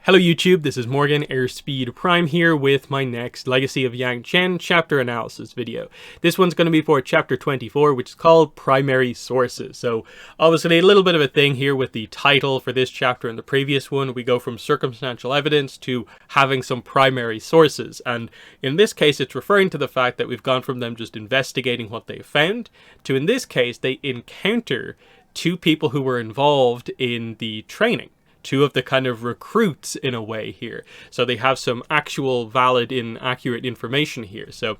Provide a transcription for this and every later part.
Hello YouTube, this is Morgan, Airspeed Prime here with my next Legacy of Yangchen chapter analysis video. This one's going to be for chapter 24, which is called Primary Sources. So obviously a little bit of a thing here with the title for this chapter and the previous one. We go from circumstantial evidence to having some primary sources. And in this case, it's referring to the fact that we've gone from them just investigating what they found to, in this case, they encounter two people who were involved in the training. Two of the kind of recruits in a way here. So they have some actual valid and accurate information here. So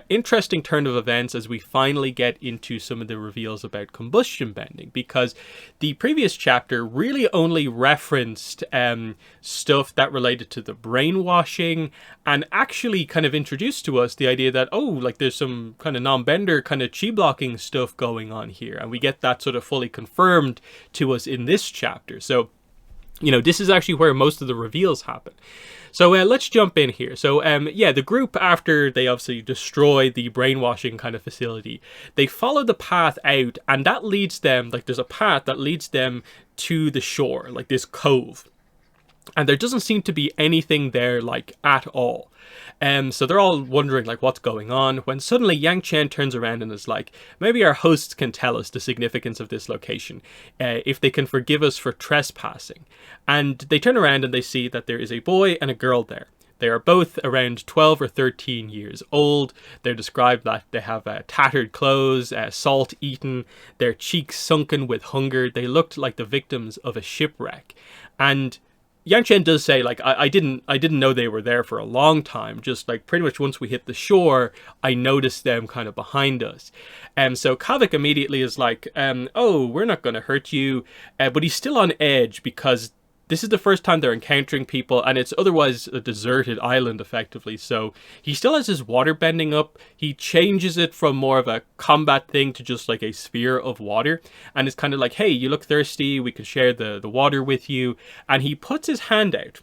interesting turn of events as we finally get into some of the reveals about combustion bending, because the previous chapter really only referenced stuff that related to the brainwashing and actually kind of introduced to us the idea that, oh, like there's some kind of non-bender kind of chi blocking stuff going on here. And we get that sort of fully confirmed to us in this chapter. So this is actually where most of the reveals happen. So let's jump in here. So yeah, the group, after they obviously destroy the brainwashing kind of facility, they follow the path out, and that leads them, like there's a path that leads them to the shore, like this cove. And there doesn't seem to be anything there, like, at all. So they're all wondering, like, what's going on, when suddenly Yangchen turns around and is like, maybe our hosts can tell us the significance of this location, if they can forgive us for trespassing. And they turn around and they see that there is a boy and a girl there. They are both around 12 or 13 years old. They're described that they have tattered clothes, salt eaten, their cheeks sunken with hunger. They looked like the victims of a shipwreck. And Yangchen does say, like, I didn't know they were there for a long time. Just like pretty much once we hit the shore, I noticed them kind of behind us. And so Kavik immediately is like, oh, we're not going to hurt you. But he's still on edge because this is the first time they're encountering people, and it's otherwise a deserted island, effectively. So he still has his water bending up. He changes it from more of a combat thing to just like a sphere of water. And it's kind of like, hey, you look thirsty. We can share the water with you. And he puts his hand out.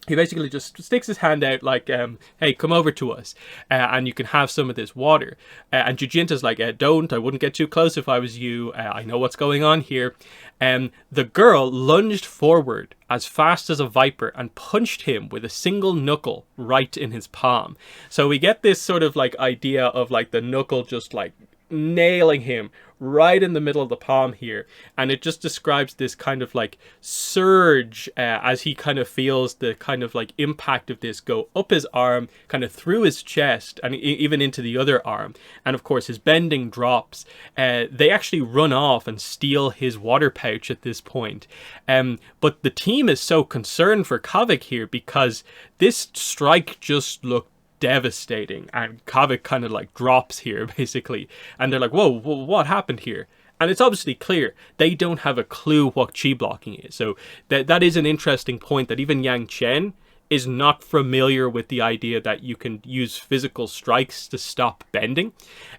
He basically just sticks his hand out like, hey, come over to us, and you can have some of this water. And Jujinta's like, don't, I wouldn't get too close if I was you. I know what's going on here. The girl lunged forward as fast as a viper and punched him with a single knuckle right in his palm. So we get this sort of like idea of like the knuckle just like nailing him right in the middle of the palm here, and it just describes this kind of like surge as he kind of feels the kind of like impact of this go up his arm, kind of through his chest, and even into the other arm. And of course his bending drops. They actually run off and steal his water pouch at this point, but the team is so concerned for Kavik here because this strike just looked devastating, and Kavik kind of like drops here basically, and they're like, whoa, what happened here? And it's obviously clear they don't have a clue what chi blocking is. So that is an interesting point, that even Yangchen is not familiar with the idea that you can use physical strikes to stop bending.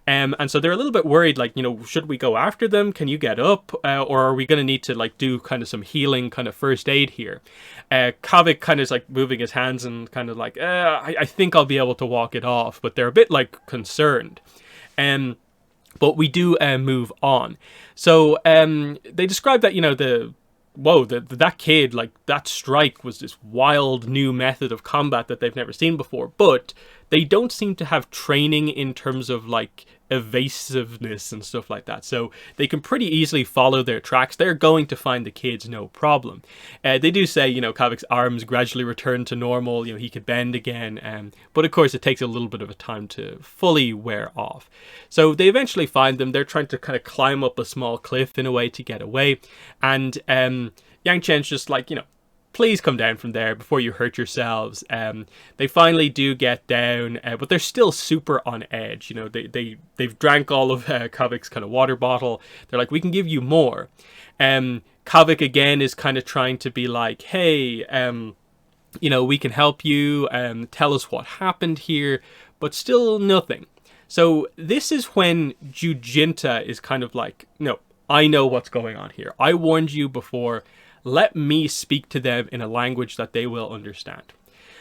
And so they're a little bit worried, like, should we go after them? Can you get up? Or are we going to need to like do kind of some healing kind of first aid here? Kavik kind of is like moving his hands and kind of like, I think I'll be able to walk it off, but they're a bit like concerned. But we do move on. So they describe that, that kid, like that strike was this wild new method of combat that they've never seen before, but they don't seem to have training in terms of like evasiveness and stuff like that. So they can pretty easily follow their tracks. They're going to find the kids, no problem. They do say, Kavik's arms gradually return to normal. He could bend again. But of course, it takes a little bit of a time to fully wear off. So they eventually find them. They're trying to kind of climb up a small cliff in a way to get away. And Yangchen's just like, please come down from there before you hurt yourselves. They finally do get down, but they're still super on edge. They've drank all of Kavik's kind of water bottle. They're like, we can give you more. Kavik again is kind of trying to be like, hey, we can help you. Tell us what happened here, but still nothing. So this is when Jujinta is kind of like, no, I know what's going on here. I warned you before. Let me speak to them in a language that they will understand.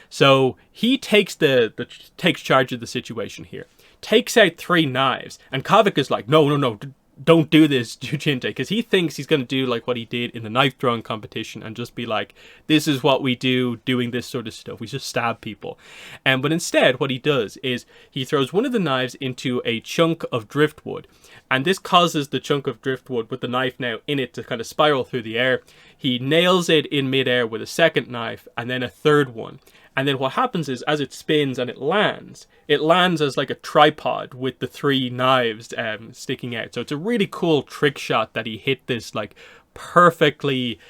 So he takes takes charge of the situation here, takes out 3 knives, and Kavik is like, no, don't do this, Yangchen, because he thinks he's going to do like what he did in the knife throwing competition and just be like, this is what we do doing this sort of stuff. We just stab people. But instead, what he does is he throws one of the knives into a chunk of driftwood. And this causes the chunk of driftwood with the knife now in it to kind of spiral through the air. He nails it in midair with a second knife and then a third one. And then what happens is, as it spins and it lands as like a tripod with the three knives sticking out. So it's a really cool trick shot that he hit this like perfectly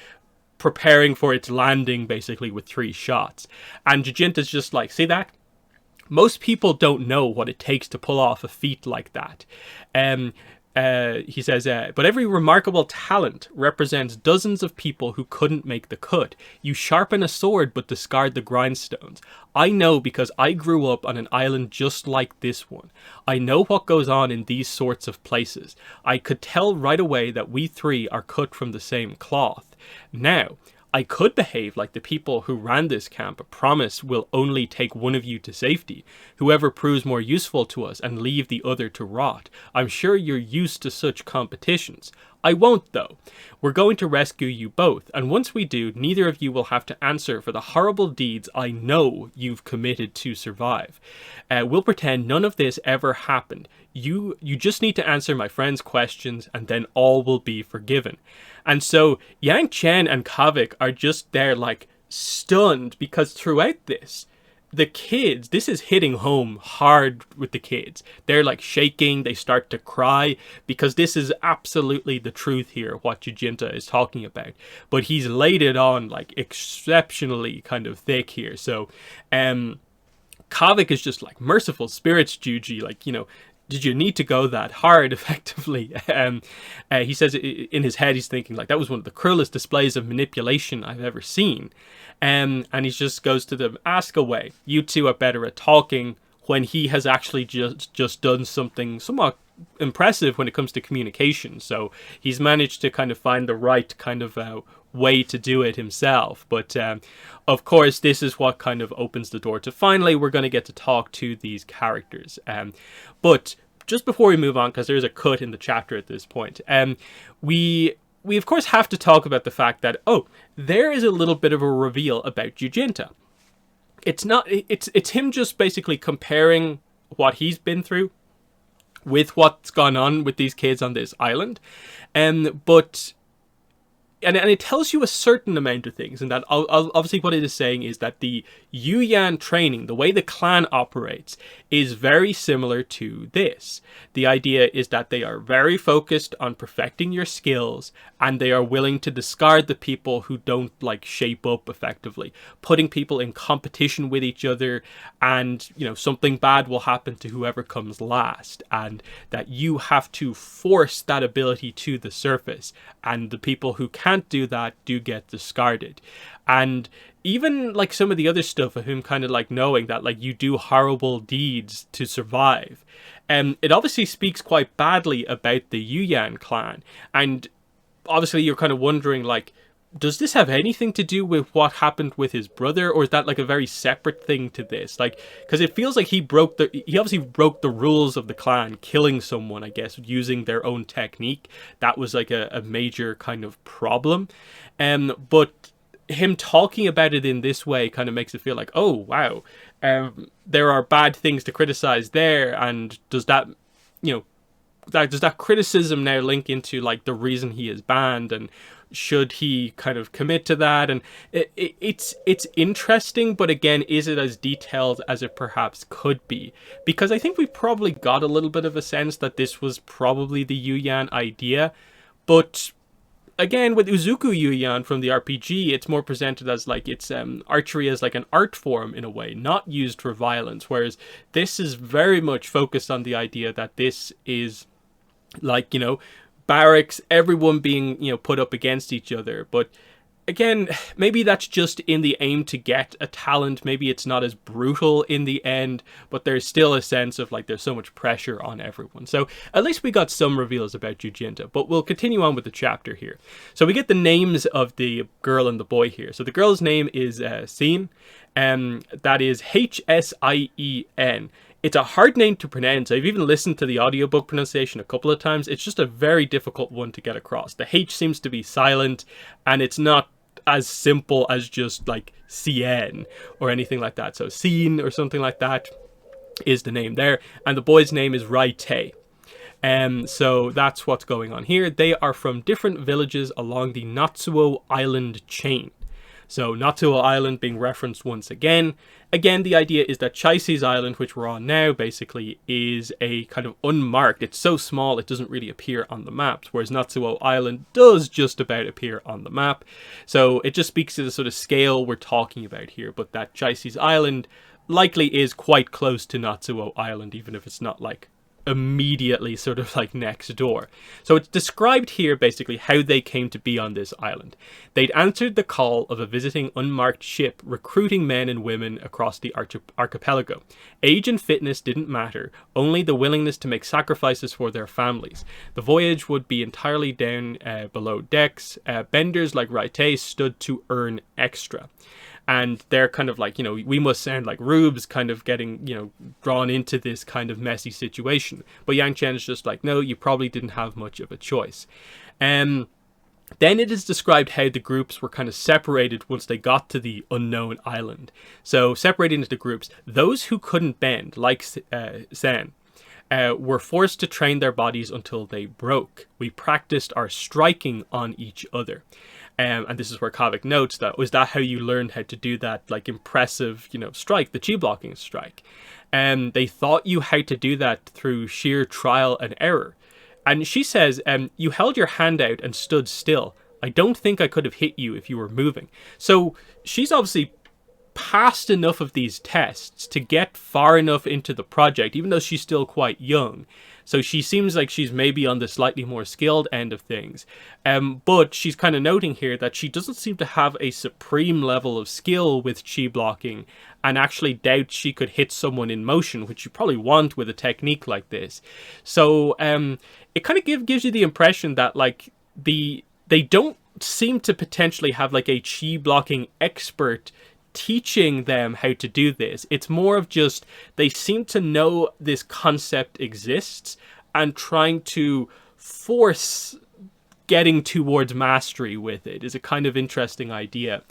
preparing for its landing basically with three shots. And Yangchen's just like, see that? Most people don't know what it takes to pull off a feat like that. He says, but every remarkable talent represents dozens of people who couldn't make the cut. You sharpen a sword but discard the grindstones. I know because I grew up on an island just like this one. I know what goes on in these sorts of places. I could tell right away that we three are cut from the same cloth. Now, I could behave like the people who ran this camp promise will only take one of you to safety, whoever proves more useful to us, and leave the other to rot. I'm sure you're used to such competitions. I won't though. We're going to rescue you both, and once we do, neither of you will have to answer for the horrible deeds I know you've committed to survive. We'll pretend none of this ever happened. You just need to answer my friend's questions, and then all will be forgiven. And so Yangchen and Kavik are just there like stunned because throughout this, the kids, this is hitting home hard with the kids. They're like shaking, they start to cry because this is absolutely the truth here, what Yangchen is talking about. But he's laid it on like exceptionally kind of thick here. So Kavik is just like, merciful spirits, Juji, like, you know, did you need to go that hard, effectively? He says in his head, he's thinking, like, that was one of the cruelest displays of manipulation I've ever seen. And he just goes to them, ask away. You two are better at talking, when he has actually just done something somewhat impressive when it comes to communication. So he's managed to kind of find the right kind of way to do it himself. But of course, this is what kind of opens the door to finally we're going to get to talk to these characters. But just before we move on, because there's a cut in the chapter at this point, we of course have to talk about the fact that, oh, there is a little bit of a reveal about Yangchen. It's him just basically comparing what he's been through with what's gone on with these kids on this island. But it tells you a certain amount of things, and that obviously what it is saying is that the Yuyan training, the way the clan operates, is very similar to this. The idea is that they are very focused on perfecting your skills, and they are willing to discard the people who don't like shape up effectively, putting people in competition with each other, and you know, something bad will happen to whoever comes last, and that you have to force that ability to the surface, and the people who can't do that do get discarded. And even like some of the other stuff of him kind of like knowing that like you do horrible deeds to survive, it obviously speaks quite badly about the Yuyan clan. And obviously you're kind of wondering, like, does this have anything to do with what happened with his brother, or is that like a very separate thing to this? Like, because it feels like he obviously broke the rules of the clan, killing someone, I guess, using their own technique. That was like a major kind of problem. But him talking about it in this way kind of makes it feel like, oh wow, there are bad things to criticize there. And does that, you know, does that criticism now link into like the reason he is banned, and should he kind of commit to that? And it's interesting, but again, is it as detailed as it perhaps could be? Because I think we probably got a little bit of a sense that this was probably the Yuyan idea, but again, with Uzuku Yuyan from the RPG, it's more presented as like it's archery as like an art form in a way, not used for violence, whereas this is very much focused on the idea that this is like, you know, barracks, everyone being, you know, put up against each other. But again, maybe that's just in the aim to get a talent. Maybe it's not as brutal in the end, but there's still a sense of like there's so much pressure on everyone. So at least we got some reveals about Yangchen, but we'll continue on with the chapter here. So we get the names of the girl and the boy here. So the girl's name is Sien, that is Hsien. It's a hard name to pronounce. I've even listened to the audiobook pronunciation a couple of times. It's just a very difficult one to get across. The H seems to be silent, and it's not as simple as just like CN or anything like that. So Scene or something like that is the name there. And the boy's name is Raite. So that's what's going on here. They are from different villages along the Natsuo Island chain. So Natsuo Island being referenced once again. Again, the idea is that Chaise's Island, which we're on now, basically is a kind of unmarked. It's so small it doesn't really appear on the maps, whereas Natsuo Island does just about appear on the map. So it just speaks to the sort of scale we're talking about here, but that Chaise's Island likely is quite close to Natsuo Island, even if it's not like immediately sort of like next door. So it's described here basically how they came to be on this island. They'd answered the call of a visiting unmarked ship recruiting men and women across the archipelago. Age and fitness didn't matter, only the willingness to make sacrifices for their families. The voyage would be entirely down below decks. Benders like Raite stood to earn extra. And they're kind of like, we must sound like rubes, kind of getting, drawn into this kind of messy situation. But Yangchen's just like, no, you probably didn't have much of a choice. Then it is described how the groups were kind of separated once they got to the unknown island. So separated into groups, those who couldn't bend, like San, were forced to train their bodies until they broke. We practiced our striking on each other. And this is where Kavik notes that, was that how you learned how to do that, like, impressive, strike, the chi blocking strike? And they taught you how to do that through sheer trial and error. And she says, you held your hand out and stood still. I don't think I could have hit you if you were moving. So she's obviously passed enough of these tests to get far enough into the project, even though she's still quite young. So she seems like she's maybe on the slightly more skilled end of things. But she's kind of noting here that she doesn't seem to have a supreme level of skill with chi blocking, and actually doubts she could hit someone in motion, which you probably want with a technique like this. So it kind of gives you the impression that like they don't seem to potentially have like a chi blocking expert teaching them how to do this. It's more of just they seem to know this concept exists and trying to force getting towards mastery with it is a kind of interesting idea.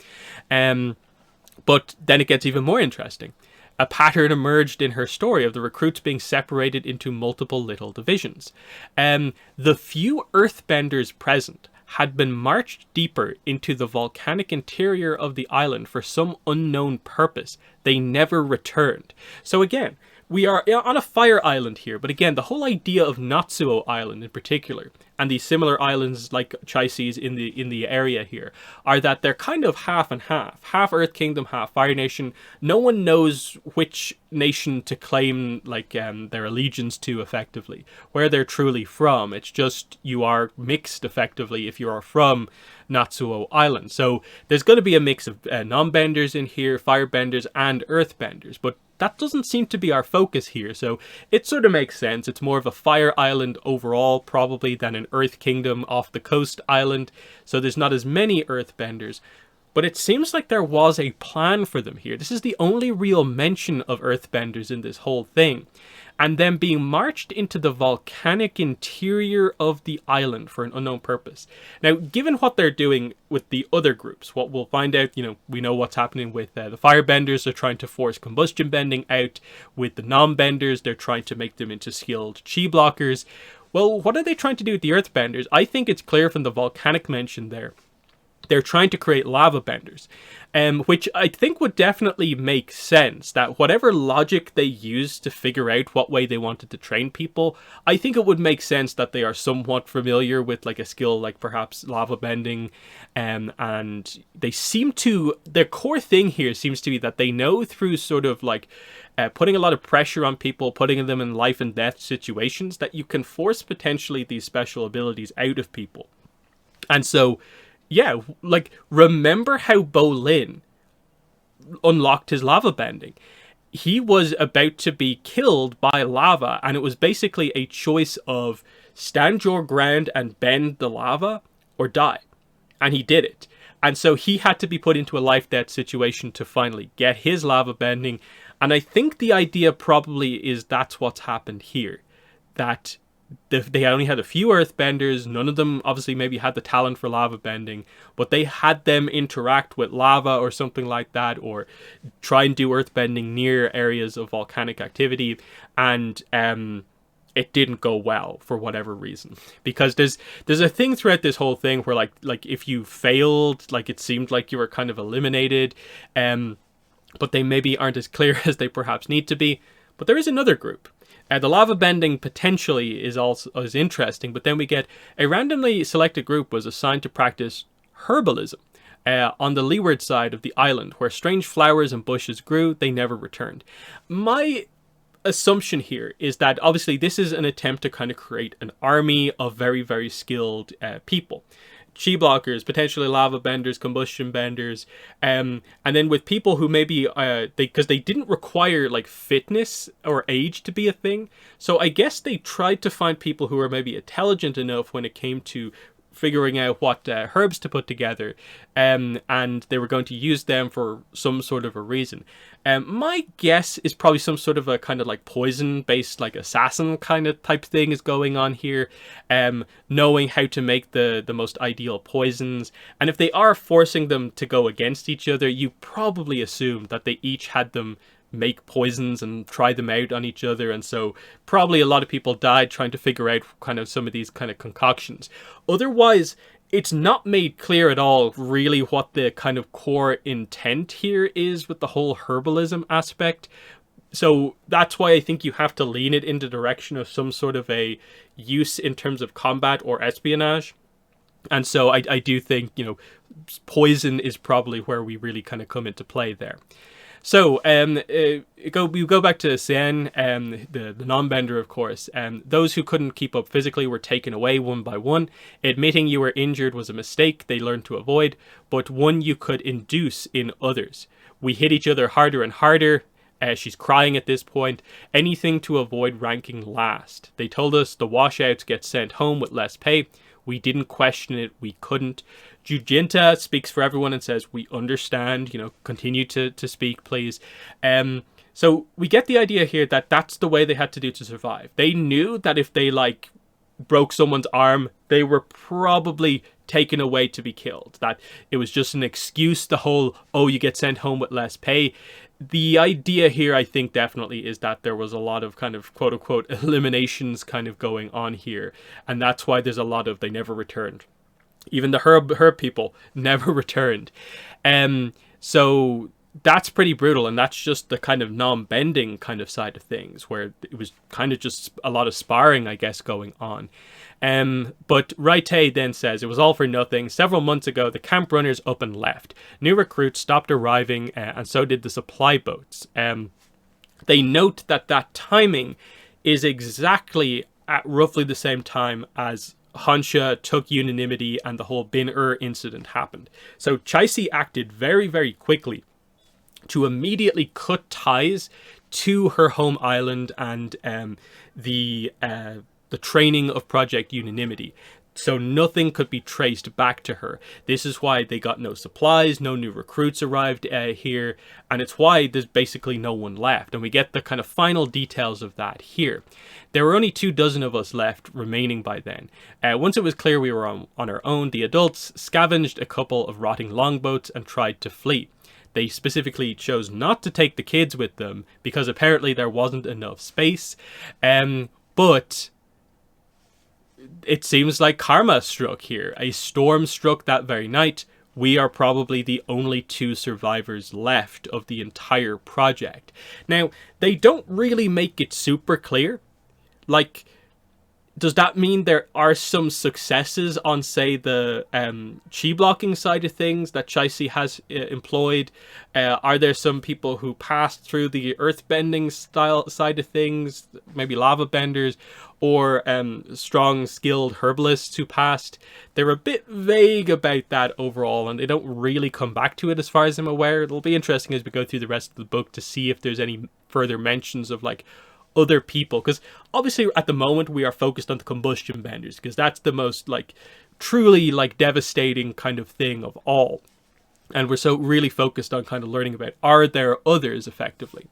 But then it gets even more interesting. A pattern emerged in her story of the recruits being separated into multiple little divisions. The few earthbenders present had been marched deeper into the volcanic interior of the island for some unknown purpose. They never returned. So again, we are on a fire island here, but again, the whole idea of Natsuo Island in particular, and the similar islands like Chaise's in the area here, are that they're kind of half and half. Half Earth Kingdom, half Fire Nation. No one knows which nation to claim like their allegiance to effectively, where they're truly from. It's just you are mixed effectively if you are from Natsuo Island. So there's going to be a mix of non-benders in here, firebenders and earthbenders, but that doesn't seem to be our focus here, so it sort of makes sense. It's more of a fire island overall, probably, than an Earth Kingdom off the coast island, so there's not as many earthbenders. But it seems like there was a plan for them here. This is the only real mention of earthbenders in this whole thing. And then being marched into the volcanic interior of the island for an unknown purpose. Now, given what they're doing with the other groups, what we'll find out, we know what's happening with the firebenders. They're trying to force combustion bending out. With the non-benders, they're trying to make them into skilled chi blockers. Well, what are they trying to do with the earthbenders? I think it's clear from the volcanic mention there. They're trying to create lava benders, which I think would definitely make sense, that whatever logic they used to figure out what way they wanted to train people, I think it would make sense that they are somewhat familiar with like a skill like perhaps lava bending, and they seem to, their core thing here seems to be that they know through sort of like putting a lot of pressure on people, putting them in life and death situations, that you can force potentially these special abilities out of people. And so yeah, like, remember how Bolin unlocked his lava bending? He was about to be killed by lava, and it was basically a choice of stand your ground and bend the lava, or die. And he did it. And so he had to be put into a life-death situation to finally get his lava bending. And I think the idea probably is that's what's happened here. That they only had a few earthbenders. None of them obviously maybe had the talent for lava bending, but they had them interact with lava or something like that, or try and do earthbending near areas of volcanic activity. And it didn't go well for whatever reason, because there's a thing throughout this whole thing where like if you failed, like it seemed like you were kind of eliminated, but they maybe aren't as clear as they perhaps need to be. But there is another group. The lava bending potentially is interesting, but then we get a randomly selected group was assigned to practice herbalism on the leeward side of the island, where strange flowers and bushes grew. They never returned. My assumption here is that obviously this is an attempt to kind of create an army of very, very skilled people. Chi blockers, potentially lava benders, combustion benders, and then with people who maybe because they didn't require like fitness or age to be a thing, so I guess they tried to find people who were maybe intelligent enough when it came to figuring out what herbs to put together, and they were going to use them for some sort of a reason. My guess is probably some sort of a kind of like poison based like assassin kind of type thing is going on here, knowing how to make the most ideal poisons. And if they are forcing them to go against each other, you probably assume that they each had them make poisons and try them out on each other, and so probably a lot of people died trying to figure out kind of some of these kind of concoctions. Otherwise, it's not made clear at all really what the kind of core intent here is with the whole herbalism aspect. So that's why I think you have to lean it in the direction of some sort of a use in terms of combat or espionage. And so I do think, you know, poison is probably where we really kind of come into play there. So we go back to Sen, the non-bender, of course. Those who couldn't keep up physically were taken away one by one. Admitting you were injured was a mistake they learned to avoid, but one you could induce in others. We hit each other harder and harder. She's crying at this point. Anything to avoid ranking last. They told us the washouts get sent home with less pay. We didn't question it. We couldn't. Jujinta speaks for everyone and says, we understand, you know, continue to speak, please. So we get the idea here that that's the way they had to do to survive. They knew that if they, like, broke someone's arm, they were probably taken away to be killed. That it was just an excuse, the whole, oh, you get sent home with less pay. The idea here, I think, definitely is that there was a lot of kind of quote-unquote eliminations kind of going on here. And that's why there's a lot of they never returned. Even the herb people never returned. So that's pretty brutal, and that's just the kind of non-bending kind of side of things, where it was kind of just a lot of sparring, I guess, going on. But Raite then says, it was all for nothing. Several months ago, the camp runners up and left. New recruits stopped arriving, and so did the supply boats. They note that timing is exactly at roughly the same time as Hansha took unanimity and the whole Bin-Er incident happened. So Chaisi acted very, very quickly to immediately cut ties to her home island and the training of Project Unanimity. So nothing could be traced back to her. This is why they got no supplies, no new recruits arrived here, and it's why there's basically no one left. And we get the kind of final details of that here. There were only 24 of us left remaining by then. Once it was clear we were on our own, the adults scavenged a couple of rotting longboats and tried to flee. They specifically chose not to take the kids with them because apparently there wasn't enough space. But it seems like karma struck here. A storm struck that very night. We are probably the only 2 survivors left of the entire project. Now, they don't really make it super clear. Like, does that mean there are some successes on, say, the chi blocking side of things that Chaisi has employed? Are there some people who passed through the earthbending style side of things, maybe lava benders, or strong, skilled herbalists who passed? They're a bit vague about that overall, and they don't really come back to it as far as I'm aware. It'll be interesting as we go through the rest of the book to see if there's any further mentions of, like, other people, because obviously at the moment we are focused on the combustion benders, because that's the most like truly like devastating kind of thing of all, and we're so really focused on kind of learning about, are there others effectively.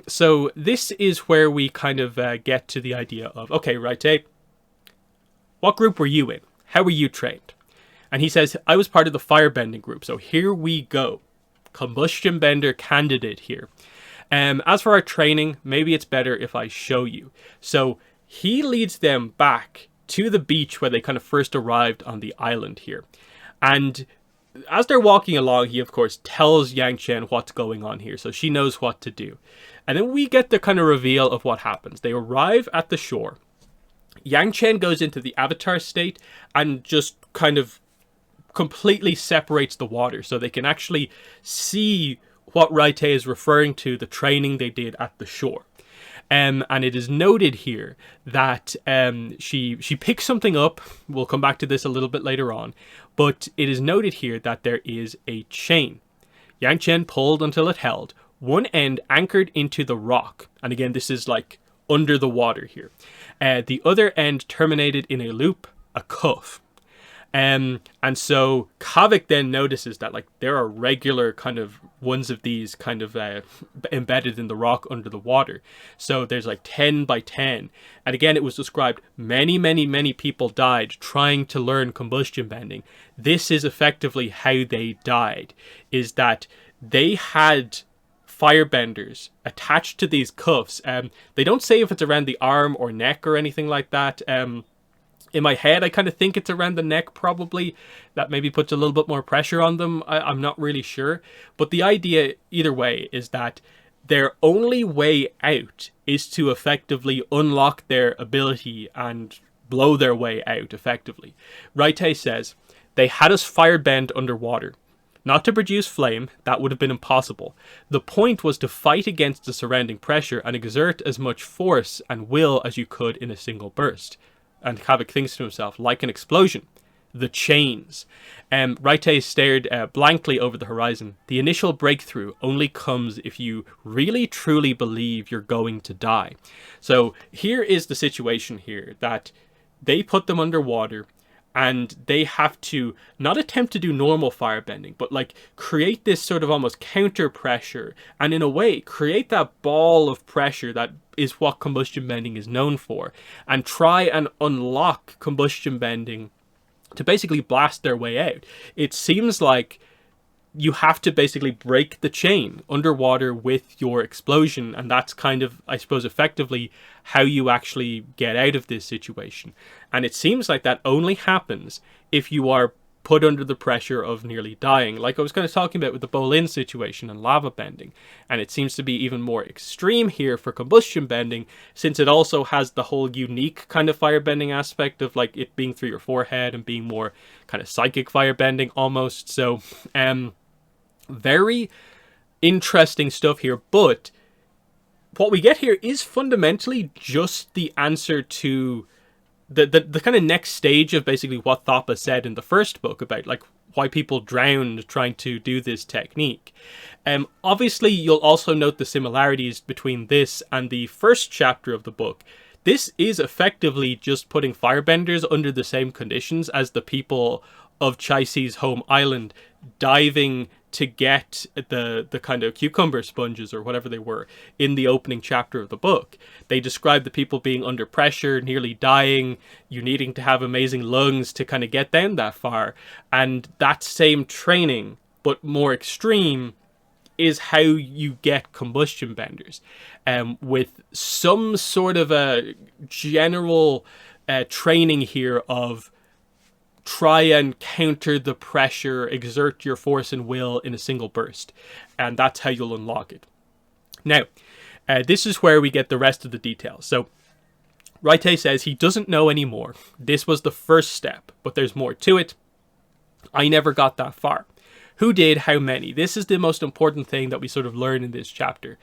So this is where we kind of get to the idea of, okay, right, what group were you in? How were you trained? And he says, I was part of the firebending group. So here we go. Combustion bender candidate here. As for our training, maybe it's better if I show you. So he leads them back to the beach where they kind of first arrived on the island here. And as they're walking along, he of course tells Yangchen what's going on here, so she knows what to do. And then we get the kind of reveal of what happens. They arrive at the shore. Yangchen goes into the avatar state and just kind of completely separates the water, so they can actually see what Raite is referring to, the training they did at the shore. And it is noted here that she picks something up. We'll come back to this a little bit later on. But it is noted here that there is a chain. Yangchen pulled until it held, one end anchored into the rock. And again, this is like under the water here. The other end terminated in a loop, a cuff. And so Kavik then notices that like there are regular kind of ones of these kind of embedded in the rock under the water. So there's like 10 by 10. And again, it was described many people died trying to learn combustion bending. This is effectively how they died, is that they had firebenders attached to these cuffs. They don't say if it's around the arm or neck or anything like that. In my head, I kind of think it's around the neck, probably. That maybe puts a little bit more pressure on them. I'm not really sure. But the idea, either way, is that their only way out is to effectively unlock their ability and blow their way out, effectively. Raite says, they had us firebend underwater. Not to produce flame, that would have been impossible. The point was to fight against the surrounding pressure and exert as much force and will as you could in a single burst. And Kavik thinks to himself, like an explosion. The chains. Raite stared blankly over the horizon. The initial breakthrough only comes if you really truly believe you're going to die. So here is the situation here, that they put them underwater and they have to not attempt to do normal firebending, but like create this sort of almost counter pressure, and in a way create that ball of pressure that is what combustion bending is known for, and try and unlock combustion bending to basically blast their way out. It seems like you have to basically break the chain underwater with your explosion, and that's kind of, I suppose, effectively how you actually get out of this situation. And it seems like that only happens if you are put under the pressure of nearly dying, like I was kind of talking about with the Bolin situation and lava bending. And it seems to be even more extreme here for combustion bending, since it also has the whole unique kind of firebending aspect of like it being through your forehead and being more kind of psychic firebending almost. So very interesting stuff here, but what we get here is fundamentally just the answer to the kind of next stage of basically what Thapa said in the first book about like why people drowned trying to do this technique. Obviously, you'll also note the similarities between this and the first chapter of the book. This is effectively just putting firebenders under the same conditions as the people of Chaisi's home island, diving to get the kind of cucumber sponges or whatever they were in the opening chapter of the book. They describe the people being under pressure, nearly dying, you needing to have amazing lungs to kind of get down that far. And that same training, but more extreme, is how you get combustion benders. With some sort of a general training here of try and counter the pressure, exert your force and will in a single burst. And that's how you'll unlock it. Now, this is where we get the rest of the details. So, Raite says he doesn't know anymore. This was the first step, but there's more to it. I never got that far. Who did? How many? This is the most important thing that we sort of learn in this chapter.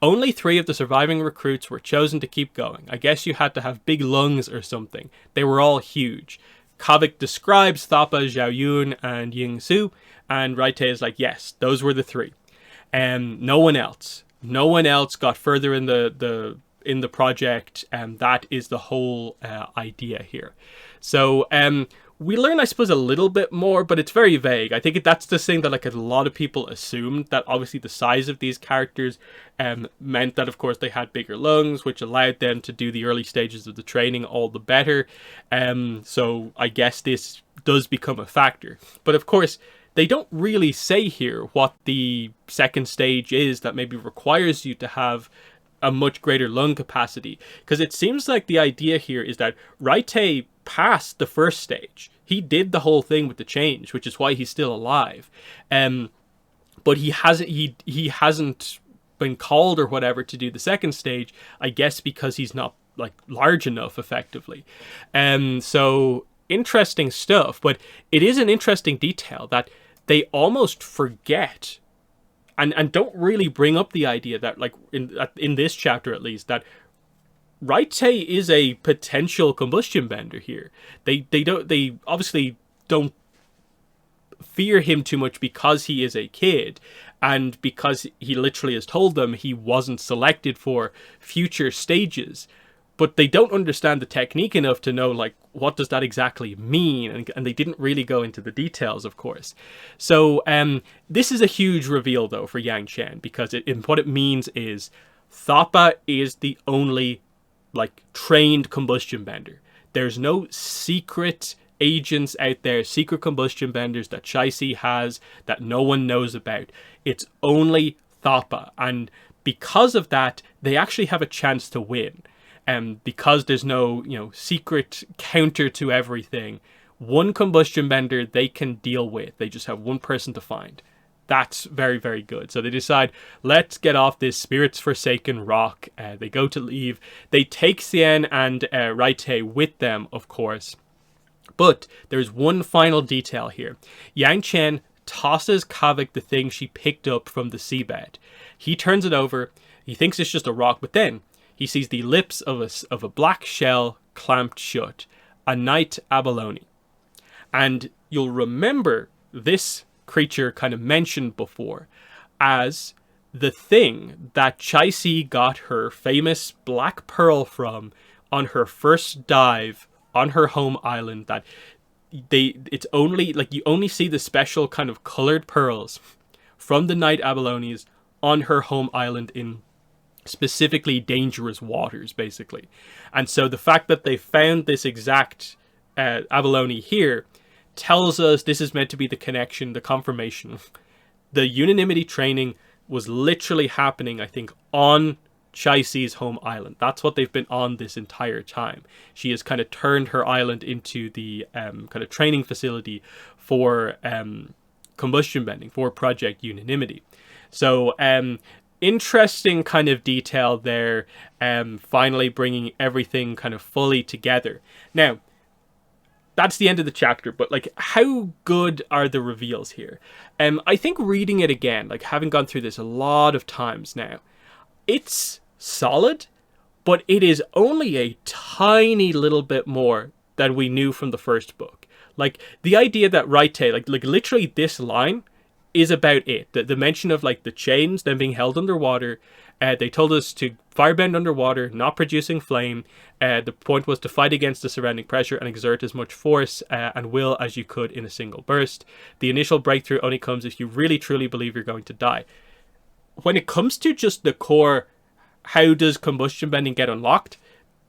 Only 3 of the surviving recruits were chosen to keep going. I guess you had to have big lungs or something. They were all huge. Kavik describes Thapa, Zhao Yun, and Ying Su, and Raite is like, yes, those were the 3. And no one else. No one else got further in the the project, and that is the whole idea here. So we learn, I suppose, a little bit more, but it's very vague. I think that's the thing that like a lot of people assumed, that obviously the size of these characters meant that, of course, they had bigger lungs, which allowed them to do the early stages of the training all the better. So I guess this does become a factor. But of course, they don't really say here what the second stage is that maybe requires you to have a much greater lung capacity. Because it seems like the idea here is that Raite passed the first stage. He did the whole thing with the change, which is why he's still alive. But he hasn't been called or whatever to do the second stage, I guess because he's not like large enough effectively. So interesting stuff, but it is an interesting detail that they almost forget and don't really bring up the idea that, like, in this chapter at least, that Raite is a potential combustion bender here. They obviously don't fear him too much because he is a kid, and because he literally has told them he wasn't selected for future stages. But they don't understand the technique enough to know, like, what does that exactly mean? And they didn't really go into the details, of course. So this is a huge reveal, though, for Yangchen, because what it means is Thapa is the only, like, trained combustion bender. There's no secret agents out there, secret combustion benders that Chai-Si has that no one knows about. It's only Thapa. And because of that, they actually have a chance to win. Because there's no, secret counter to everything, one combustion bender they can deal with. They just have one person to find. That's very, very good. So they decide, let's get off this spirit's forsaken rock. They go to leave. They take Xian and Raite with them, of course. But there's one final detail here. Yangchen tosses Kavik the thing she picked up from the seabed. He turns it over. He thinks it's just a rock, but then he sees the lips of a black shell clamped shut. A night abalone. And you'll remember this creature kind of mentioned before as the thing that Chai-Si got her famous black pearl from on her first dive on her home island. That it's only, like, you only see the special kind of colored pearls from the night abalones on her home island in specifically dangerous waters, basically. And so the fact that they found this exact abalone here tells us this is meant to be the connection, the confirmation. The unanimity training was literally happening, I think, on Chai-Si's home island. That's what they've been on this entire time. She has kind of turned her island into the kind of training facility for combustion bending, for Project Unanimity. So interesting kind of detail there, finally bringing everything kind of fully together. Now, that's the end of the chapter, but, like, how good are the reveals here? I think reading it again, like, having gone through this a lot of times now, it's solid, but it is only a tiny little bit more than we knew from the first book. Like, the idea that Raite, like literally this line is about it. The mention of, like, the chains, them being held underwater. They told us to firebend underwater, not producing flame. The point was to fight against the surrounding pressure and exert as much force and will as you could in a single burst. The initial breakthrough only comes if you really truly believe you're going to die. When it comes to just the core, how does combustion bending get unlocked?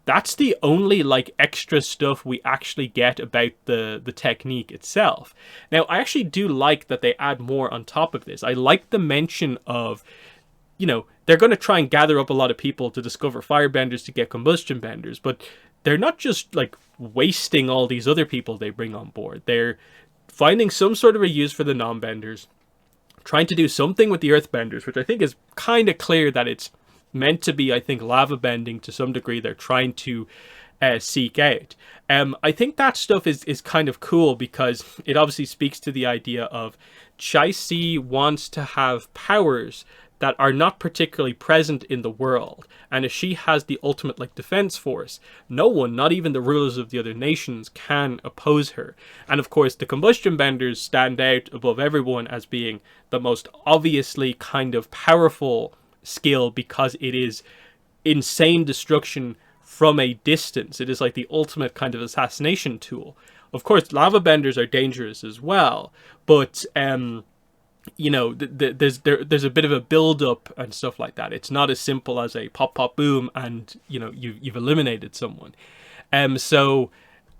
That's the only, like, extra stuff we actually get about the technique itself. Now, I actually do like that they add more on top of this. I like the mention of, they're going to try and gather up a lot of people to discover firebenders to get combustion benders, but they're not just, like, wasting all these other people they bring on board. They're finding some sort of a use for the non-benders, trying to do something with the earthbenders, which I think is kind of clear that it's meant to be, I think, lava bending to some degree. They're trying to seek out. I think that stuff is kind of cool because it obviously speaks to the idea of Chai-Si wants to have powers that are not particularly present in the world. And if she has the ultimate, like, defense force, no one, not even the rulers of the other nations, can oppose her. And of course, the combustion benders stand out above everyone as being the most obviously kind of powerful skill because it is insane destruction from a distance. It is like the ultimate kind of assassination tool. Of course, lava benders are dangerous as well, but you know, there's a bit of a build up and stuff like that. It's not as simple as a pop pop boom and you know you've eliminated someone. So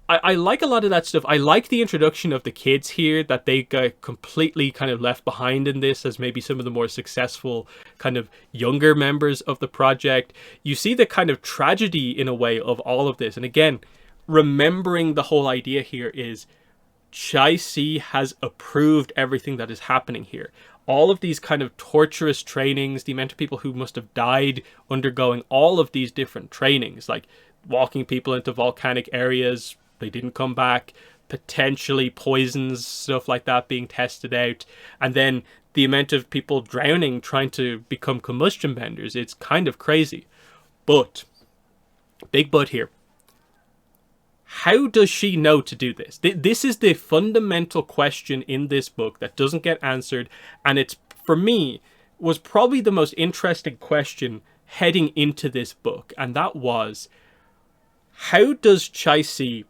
I like a lot of that stuff. I like the introduction of the kids here, that they got completely kind of left behind in this as maybe some of the more successful kind of younger members of the project. You see the kind of tragedy in a way of all of this. And again, remembering the whole idea here is Chai-Si has approved everything that is happening here. All of these kind of torturous trainings, the amount of people who must have died undergoing all of these different trainings, like walking people into volcanic areas, they didn't come back, potentially poisons, stuff like that being tested out, and then the amount of people drowning trying to become combustion benders. It's kind of crazy. But, big but here. How does she know to do this? This is the fundamental question in this book that doesn't get answered, and it's, for me, was probably the most interesting question heading into this book, and that was, how does Chai-Si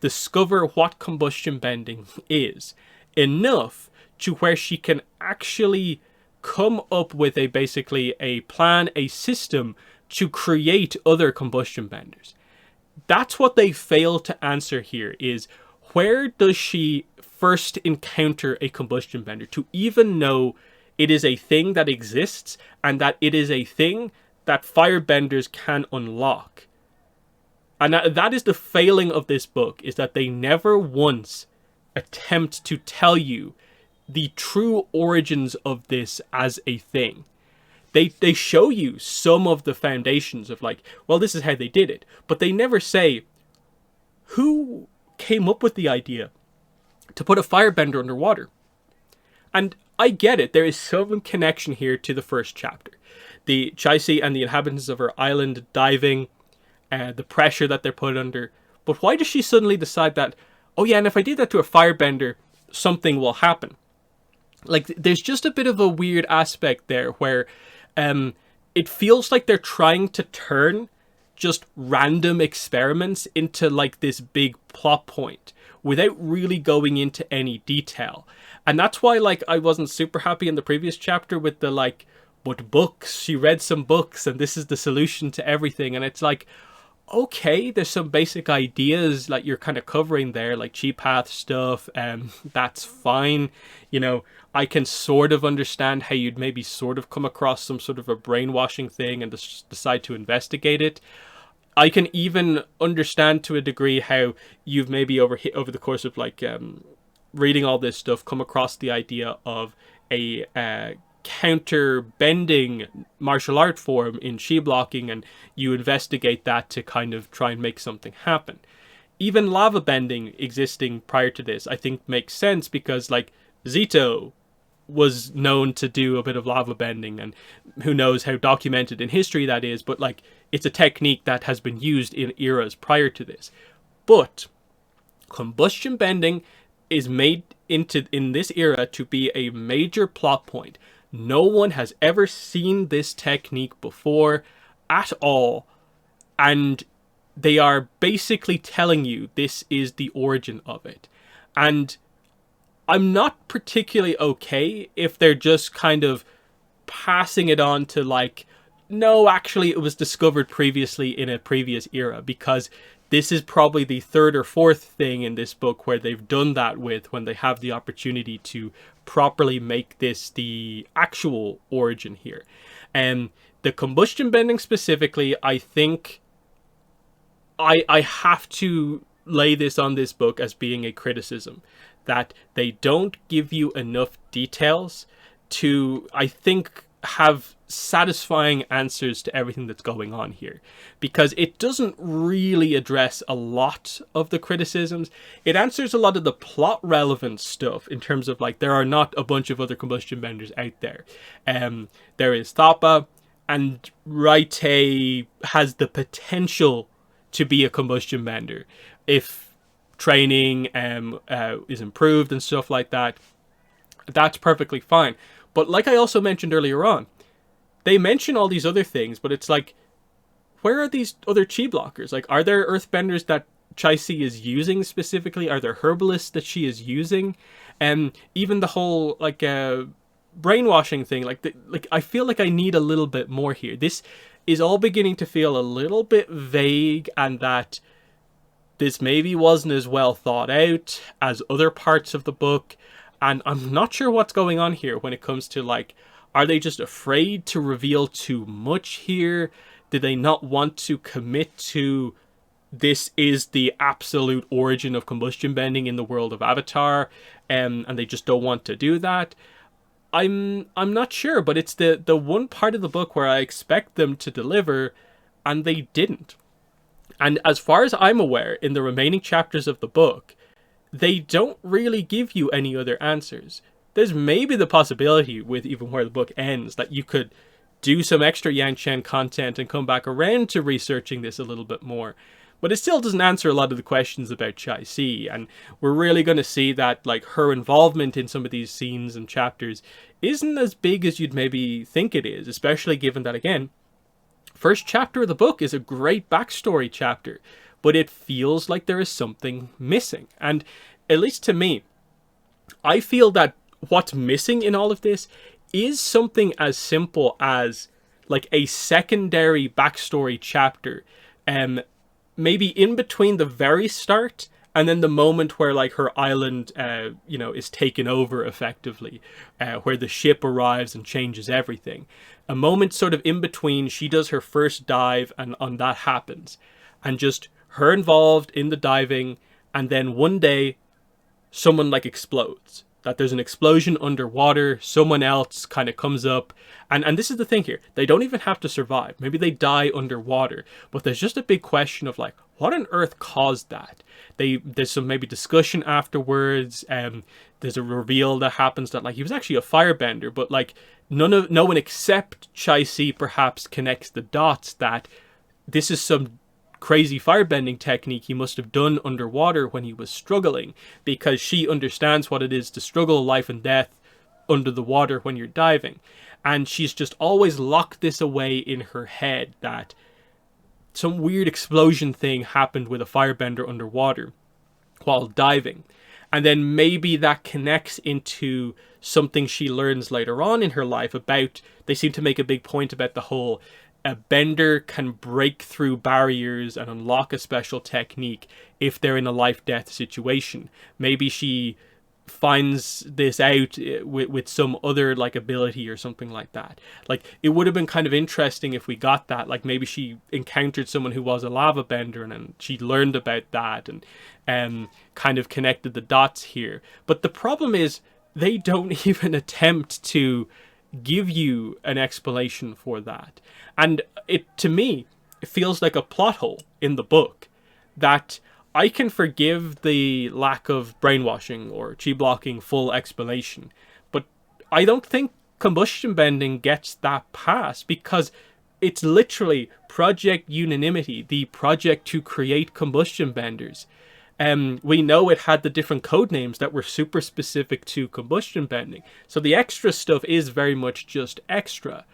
discover what combustion bending is enough to where she can actually come up with basically a plan, a system to create other combustion benders? That's what they fail to answer here, is where does she first encounter a combustion bender to even know it is a thing that exists and that it is a thing that firebenders can unlock. And that is the failing of this book, is that they never once attempt to tell you the true origins of this as a thing. They show you some of the foundations of like, well, this is how they did it. But they never say, who came up with the idea to put a firebender underwater? And I get it. There is some connection here to the first chapter. The Chai-Si and the inhabitants of her island diving, the pressure that they're put under. But why does she suddenly decide that, oh yeah, and if I did that to a firebender, something will happen? Like, there's just a bit of a weird aspect there where it feels like they're trying to turn just random experiments into like this big plot point without really going into any detail. And that's why, like, I wasn't super happy in the previous chapter with the, like, but books, she read some books and this is the solution to everything. And it's like, okay, there's some basic ideas like you're kind of covering there, like chi path stuff, that's fine. You know, I can sort of understand how you'd maybe sort of come across some sort of a brainwashing thing and decide to investigate it. I can even understand to a degree how you've maybe over the course of like reading all this stuff come across the idea of a counter bending martial art form in chi blocking, and you investigate that to kind of try and make something happen. Even lava bending existing prior to this I think makes sense, because like Zito was known to do a bit of lava bending, and who knows how documented in history that is, but like it's a technique that has been used in eras prior to this. But combustion bending is made in this era to be a major plot point. No one has ever seen this technique before at all, and they are basically telling you this is the origin of it. And I'm not particularly okay if they're just kind of passing it on to like, no, actually it was discovered previously in a previous era, because this is probably the third or fourth thing in this book where they've done that with, when they have the opportunity to properly make this the actual origin here. And the combustion bending specifically, I think I have to lay this on this book as being a criticism, that they don't give you enough details to, I think, have satisfying answers to everything that's going on here, because it doesn't really address a lot of the criticisms. It answers a lot of the plot relevant stuff in terms of like, there are not a bunch of other combustion benders out there. There is Thapa, and Raite has the potential to be a combustion bender if training is improved and stuff like that. That's perfectly fine. But like I also mentioned earlier on, they mention all these other things, but it's like, where are these other chi blockers? Like, are there earthbenders that Chai-Si is using specifically? Are there herbalists that she is using? And even the whole, like, brainwashing thing, like I feel like I need a little bit more here. This is all beginning to feel a little bit vague, and that this maybe wasn't as well thought out as other parts of the book. And I'm not sure what's going on here when it comes to, like, are they just afraid to reveal too much here? Did they not want to commit to this is the absolute origin of combustion bending in the world of Avatar, and they just don't want to do that? I'm not sure, but it's the one part of the book where I expect them to deliver, and they didn't. And as far as I'm aware, in the remaining chapters of the book, they don't really give you any other answers. There's maybe the possibility, with even where the book ends, that you could do some extra Yangchen content and come back around to researching this a little bit more. But it still doesn't answer a lot of the questions about Chai-Si, and we're really going to see that, like, her involvement in some of these scenes and chapters isn't as big as you'd maybe think it is, especially given that, again, first chapter of the book is a great backstory chapter, but it feels like there is something missing. And at least to me, I feel that what's missing in all of this is something as simple as, like, a secondary backstory chapter, maybe in between the very start and then the moment where, like, her island, is taken over effectively, where the ship arrives and changes everything. A moment sort of in between, she does her first dive and that happens. And just her involved in the diving, and then one day, someone, like, explodes. That there's an explosion underwater, someone else kind of comes up, and this is the thing here, they don't even have to survive. Maybe they die underwater, but there's just a big question of, like, what on earth caused that? There's some maybe discussion afterwards, there's a reveal that happens that, like, he was actually a firebender, but, like, no one except Chai-Si perhaps connects the dots that this is some crazy firebending technique he must have done underwater when he was struggling, because she understands what it is to struggle life and death under the water when you're diving. And she's just always locked this away in her head that some weird explosion thing happened with a firebender underwater while diving. And then maybe that connects into something she learns later on in her life about, they seem to make a big point about the whole, a bender can break through barriers and unlock a special technique if they're in a life-death situation. Maybe she finds this out with some other, like, ability or something like that. Like, it would have been kind of interesting if we got that. Like, maybe she encountered someone who was a lava bender, and she learned about that and kind of connected the dots here. But the problem is, they don't even attempt to give you an explanation for that. And to me, it feels like a plot hole in the book that I can forgive the lack of brainwashing or chi blocking full explanation, but I don't think combustion bending gets that pass, because it's literally Project Unanimity, the project to create combustion benders. We know it had the different code names that were super specific to combustion bending, so the extra stuff is very much just extra.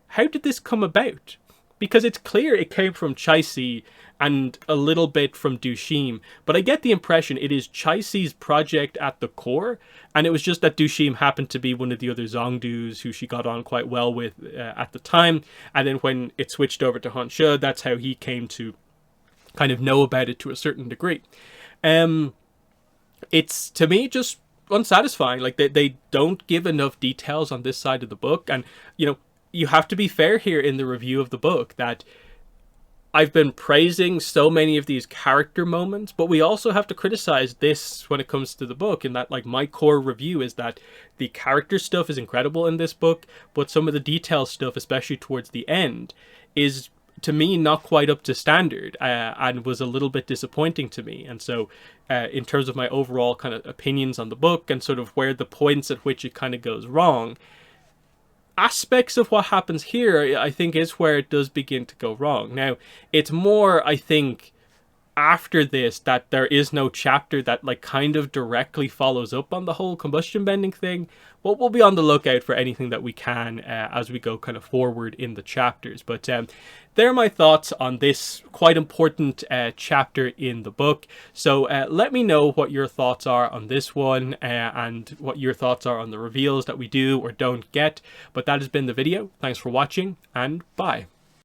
How did this come about? Because it's clear it came from Chai-Si and a little bit from Dushim, but I get the impression it is Chai-Si's project at the core, and it was just that Dushim happened to be one of the other Zongdus who she got on quite well with at the time, and then when it switched over to Honshu, that's how he came to kind of know about it to a certain degree. It's, to me, just unsatisfying. Like, they don't give enough details on this side of the book, and, you have to be fair here in the review of the book that I've been praising so many of these character moments, but we also have to criticize this when it comes to the book, in that, like, my core review is that the character stuff is incredible in this book, but some of the detail stuff, especially towards the end, is, to me, not quite up to standard, and was a little bit disappointing to me. And so in terms of my overall kind of opinions on the book and sort of where the points at which it kind of goes wrong, aspects of what happens here, I think, is where it does begin to go wrong. Now, it's more, I think, after this that there is no chapter that like kind of directly follows up on the whole combustion bending thing. But we'll be on the lookout for anything that we can as we go kind of forward in the chapters. But they're my thoughts on this quite important chapter in the book. So let me know what your thoughts are on this one and what your thoughts are on the reveals that we do or don't get. But that has been the video. Thanks for watching, and bye.